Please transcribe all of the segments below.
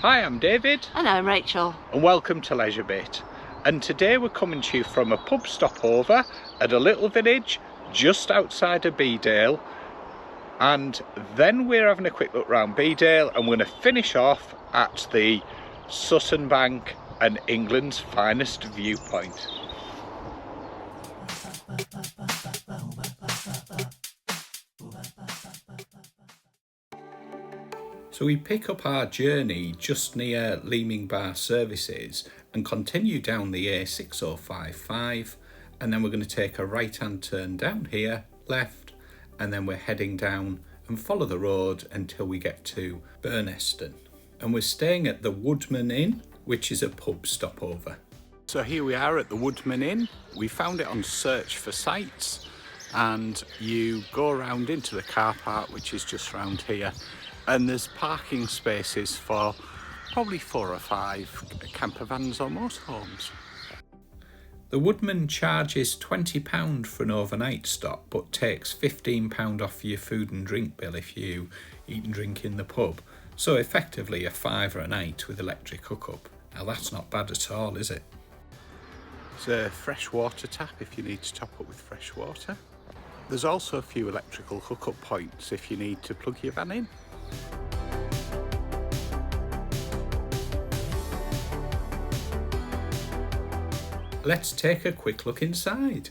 Hi, I'm David. And I'm Rachel. And welcome to Leisure Bit. And today we're coming to you from a pub stopover at a little village just outside of Bedale. And then we're having a quick look around Bedale and we're going to finish off at the Sutton Bank and England's finest viewpoint. So we pick up our journey just near Leeming bar services and continue down the A6055, and then we're going to take a right hand turn down here, left, and then we're heading down and follow the road until we get to Burneston. And we're staying at the Woodman Inn, which is a pub stopover. So here we are at the Woodman Inn. We found it on Search for Sites, and you go around into the car park, which is just around here. And there's parking spaces for probably 4 or 5 campervans or motorhomes. The Woodman charges £20 for an overnight stop, but takes £15 off your food and drink bill if you eat and drink in the pub. So effectively a £5 a night with electric hookup. Now that's not bad at all, is it? There's a fresh water tap if you need to top up with fresh water. There's also a few electrical hookup points if you need to plug your van in. Let's take a quick look inside.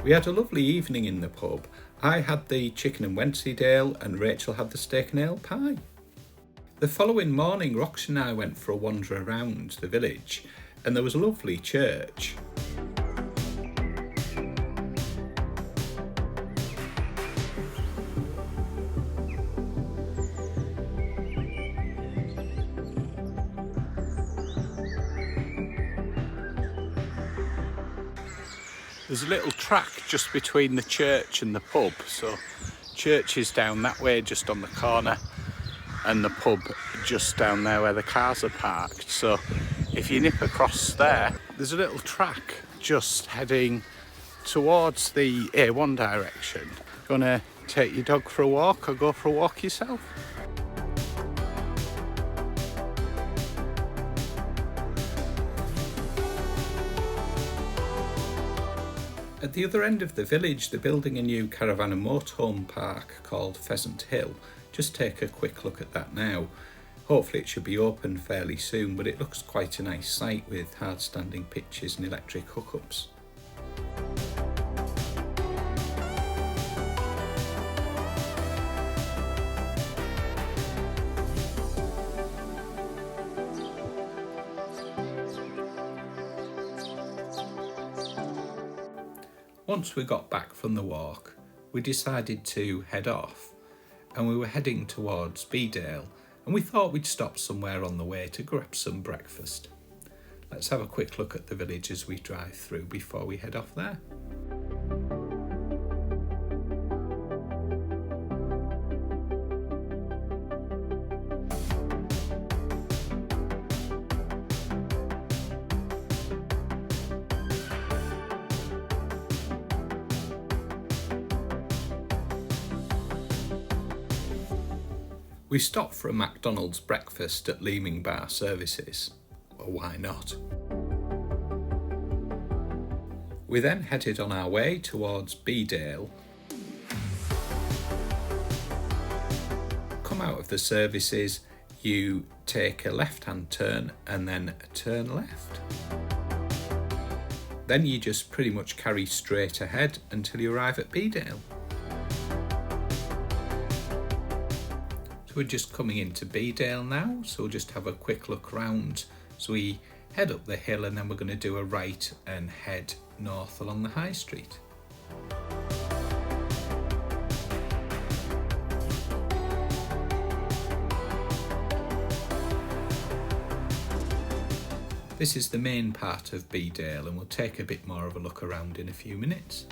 We had a lovely evening in the pub. I had the chicken and Wensleydale and Rachel had the steak and ale pie. The following morning, Roxy and I went for a wander around the village and there was a lovely church. There's a little track just between the church and the pub, so church is down that way just on the corner and the pub just down there where the cars are parked. So if you nip across there, there's a little track just heading towards the A1 direction. Gonna take your dog for a walk or go for a walk yourself? At the other end of the village, they're building a new caravan and motorhome park called Pheasant Hill. Just take a quick look at that now. Hopefully it should be open fairly soon, but it looks quite a nice site with hard standing pitches and electric hookups. Once we got back from the walk, we decided to head off and we were heading towards Bedale and we thought we'd stop somewhere on the way to grab some breakfast. Let's have a quick look at the village as we drive through before we head off there. We stopped for a McDonalds breakfast at Leeming bar services. Well, why not? We then headed on our way towards Bedale. Come out of the services, you take a left-hand turn and then a turn left. Then you just pretty much carry straight ahead until you arrive at Bedale. We're just coming into Bedale now, so we'll just have a quick look round. So we head up the hill and then we're going to do a right and head north along the high street. This is the main part of Bedale and we'll take a bit more of a look around in a few minutes.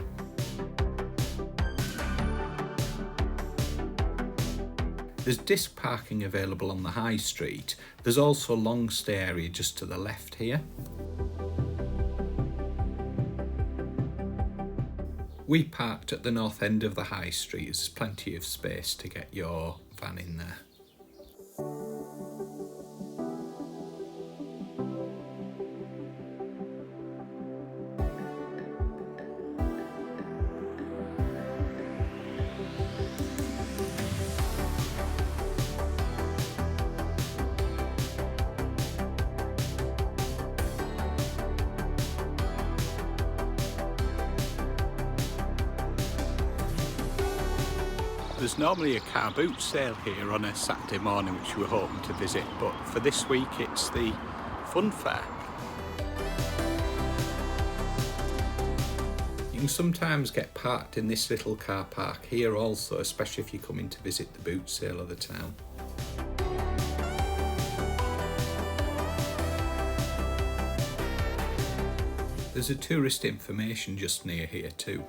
There's disc parking available on the high street. There's also a long stay area just to the left here. We parked at the north end of the high street. There's plenty of space to get your van in there. There's normally a car boot sale here on a Saturday morning which we're hoping to visit, but for this week it's the fun fair. You can sometimes get parked in this little car park here also, especially if you're coming to visit the boot sale of the town. There's a tourist information just near here too.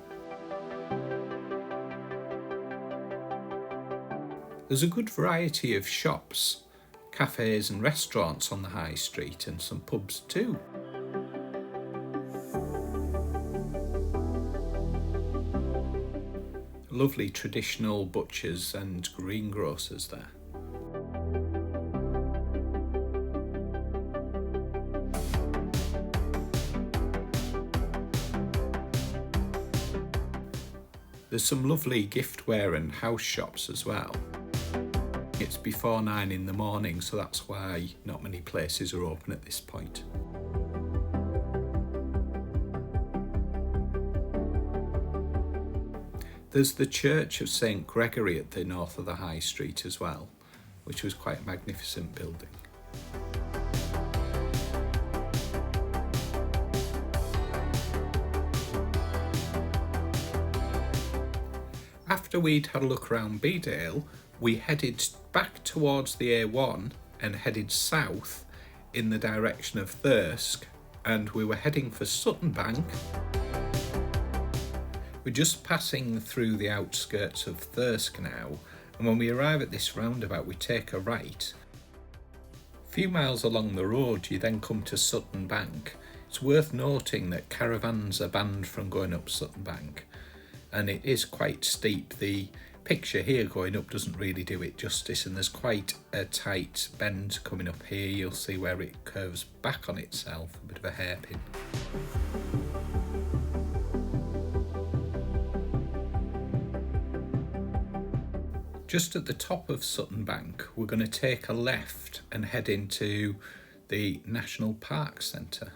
There's a good variety of shops, cafes and restaurants on the high street, and some pubs too. Lovely traditional butchers and greengrocers there. There's some lovely giftware and house shops as well. It's before 9 in the morning, so that's why not many places are open at this point. There's the Church of St Gregory at the north of the high street as well, which was quite a magnificent building. After we'd had a look around Bedale, we headed back towards the A1 and headed south in the direction of Thirsk, and we were heading for Sutton Bank. We're just passing through the outskirts of Thirsk now, and when we arrive at this roundabout we take a right. A few miles along the road you then come to Sutton Bank. It's worth noting that caravans are banned from going up Sutton Bank, and it is quite steep. The picture here going up doesn't really do it justice, and there's quite a tight bend coming up here. You'll see where it curves back on itself, a bit of a hairpin. Just at the top of Sutton Bank, we're going to take a left and head into the National Park Centre.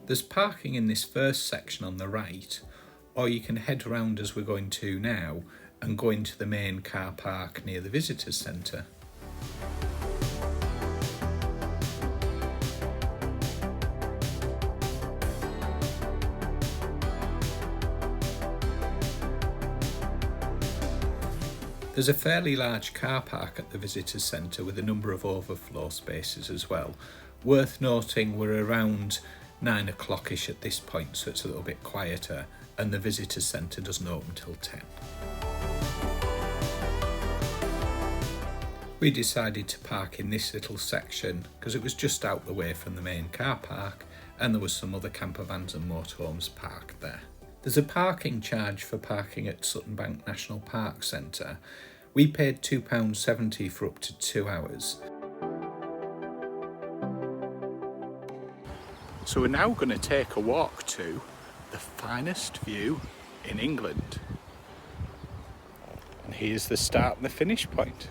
There's parking in this first section on the right, or you can head round as we're going to now and go into the main car park near the visitors centre. There's a fairly large car park at the visitors centre with a number of overflow spaces as well. Worth noting we're around 9 o'clock-ish at this point, so it's a little bit quieter, and the visitors centre doesn't open till 10. We decided to park in this little section because it was just out the way from the main car park, and there was some other campervans and motorhomes parked there. There's a parking charge for parking at Sutton Bank National Park Centre. We paid £2.70 for up to 2 hours. So we're now going to take a walk to the finest view in England. And here's the start and the finish point.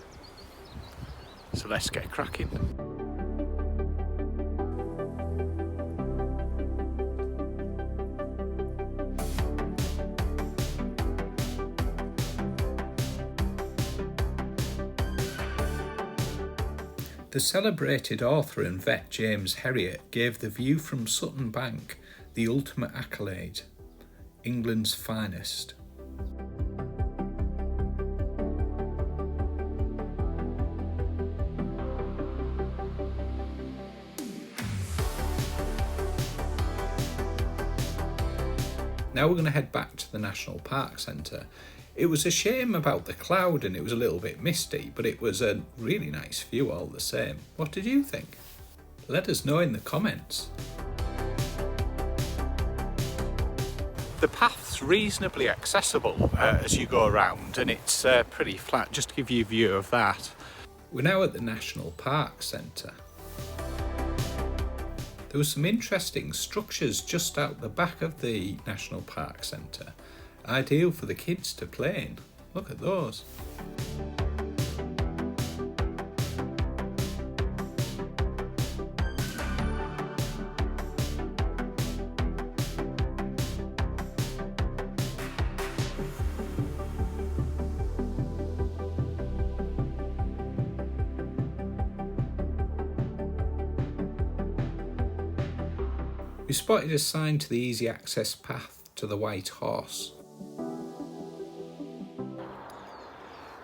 So let's get cracking. The celebrated author and vet James Herriot gave the view from Sutton Bank the ultimate accolade, England's finest. Now we're going to head back to the National Park Centre. It was a shame about the cloud and it was a little bit misty, but it was a really nice view all the same. What did you think? Let us know in the comments. The path's reasonably accessible as you go around, and it's pretty flat, just to give you a view of that. We're now at the National Park Centre. There were some interesting structures just out the back of the National Park Centre, ideal for the kids to play in. Look at those. We spotted a sign to the easy access path to the White Horse.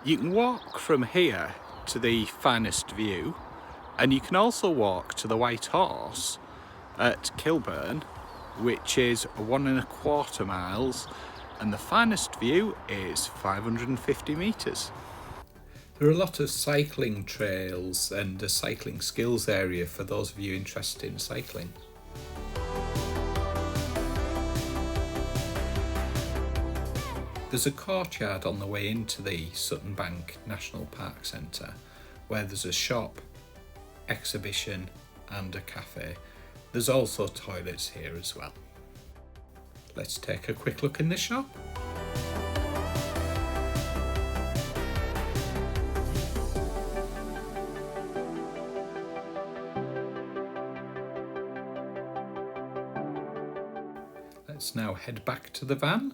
You can walk from here to the finest view, and you can also walk to the White Horse at Kilburn, which is 1¼ miles, and the finest view is 550 metres. There are a lot of cycling trails and a cycling skills area for those of you interested in cycling. There's a courtyard on the way into the Sutton Bank National Park Centre where there's a shop, exhibition and a cafe. There's also toilets here as well. Let's take a quick look in the shop. Let's now head back to the van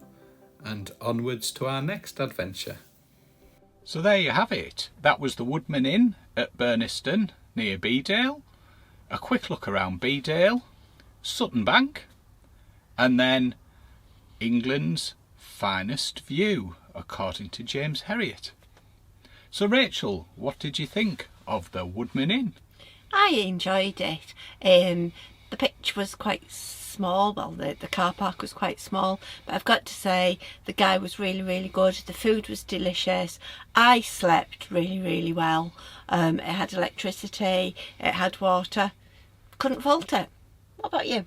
and onwards to our next adventure. So there you have it. That was the Woodman Inn at Burneston near Bedale. A quick look around Bedale, Sutton Bank, and then England's finest view, according to James Herriot. So Rachel, what did you think of the Woodman Inn? I enjoyed it. The pitch was quite small, well the car park was quite small, but I've got to say the guy was really good. The food was delicious. I slept really well. It had electricity, it had water. Couldn't fault it. What about you?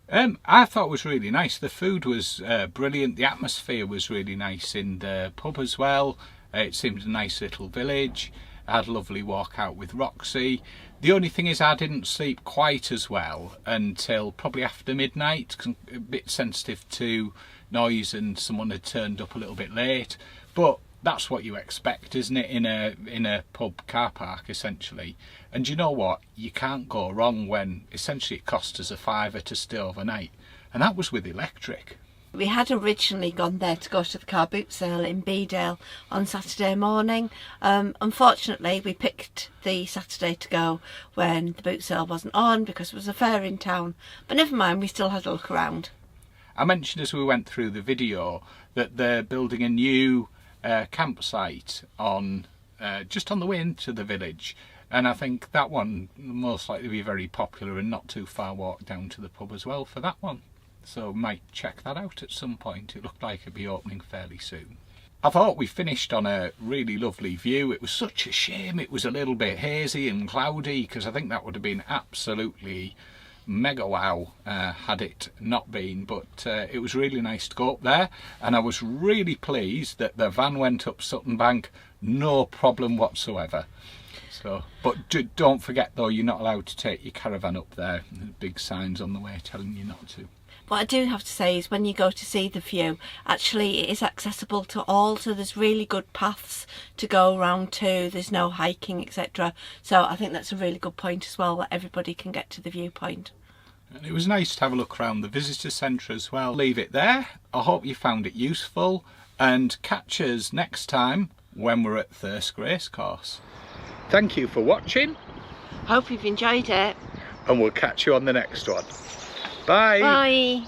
I thought it was really nice. The food was brilliant. The atmosphere was really nice in the pub as well. It seemed a nice little village. I had a lovely walk out with Roxy. The only thing is I didn't sleep quite as well until probably after midnight. A bit sensitive to noise and someone had turned up a little bit late. But that's what you expect, isn't it, in a pub car park essentially. And you know what? You can't go wrong when essentially it cost us £5 to stay overnight. And that was with electric. We had originally gone there to go to the car boot sale in Bedale on Saturday morning. Unfortunately, we picked the Saturday to go when the boot sale wasn't on because there was a fair in town. But never mind, we still had a look around. I mentioned as we went through the video that they're building a new campsite on just on the way into the village. And I think that one will most likely be very popular and not too far walk down to the pub as well for that one. So might check that out at some point. It looked like it'd be opening fairly soon. I thought we finished on a really lovely view. It was such a shame it was a little bit hazy and cloudy, because I think that would have been absolutely mega wow had it not been. But it was really nice to go up there, and I was really pleased that the van went up Sutton Bank, no problem whatsoever. So, but don't forget though, you're not allowed to take your caravan up there. There's big signs on the way telling you not to. What I do have to say is when you go to see the view, actually it is accessible to all, so there's really good paths to go around to, there's no hiking, etc. So I think that's a really good point as well, that everybody can get to the viewpoint. And it was nice to have a look around the visitor centre as well. Leave it there. I hope you found it useful, and catch us next time when we're at Thirsk Racecourse. Thank you for watching. Hope you've enjoyed it. And we'll catch you on the next one. Bye. Bye.